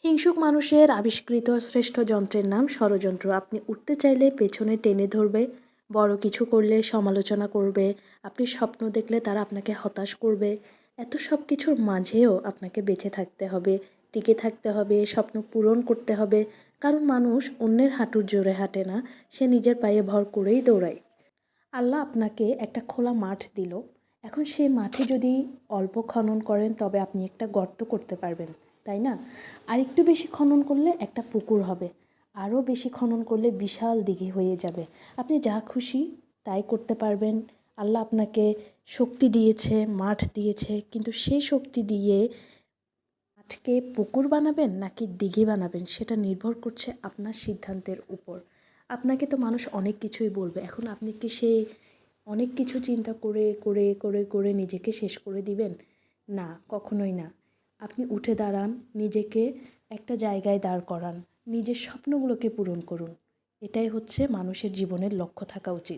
হিংসুক মানুষের আবিষ্কৃত শ্রেষ্ঠ যন্ত্রের নাম ষড়যন্ত্র। আপনি উঠতে চাইলে পেছনে টেনে ধরবে, বড় কিছু করলে সমালোচনা করবে, আপনি স্বপ্ন দেখলে তারা আপনাকে হতাশ করবে। এত সব কিছুর মাঝেও আপনাকে বেঁচে থাকতে হবে, টিকে থাকতে হবে, স্বপ্ন পূরণ করতে হবে। কারণ মানুষ অন্যের হাঁটুর জোরে হাঁটে না, সে নিজের পায়ে ভর করেই দৌড়ায়। আল্লাহ আপনাকে একটা খোলা মাঠ দিল। এখন সেই মাঠে যদি অল্প খনন করেন তবে আপনি একটা গর্ত করতে পারবেন, তাই না? আর একটু বেশি খনন করলে একটা পুকুর হবে, আরও বেশি খনন করলে বিশাল দিঘি হয়ে যাবে। আপনি যা খুশি তাই করতে পারবেন। আল্লাহ আপনাকে শক্তি দিয়েছে, মাঠ দিয়েছে, কিন্তু সেই শক্তি দিয়ে মাঠকে পুকুর বানাবেন নাকি দিঘি বানাবেন সেটা নির্ভর করছে আপনার সিদ্ধান্তের উপর। আপনাকে তো মানুষ অনেক কিছুই বলবে, এখন আপনি কি সেই অনেক কিছু চিন্তা করে করে করে করে নিজেকে শেষ করে দিবেন? না, কখনোই না। আপনি উঠে দাঁড়ান, নিজেকে একটা জায়গায় দাঁড় করান, নিজের স্বপ্নগুলোকে পূরণ করুন। এটাই হচ্ছে মানুষের জীবনের লক্ষ্য থাকা উচিত।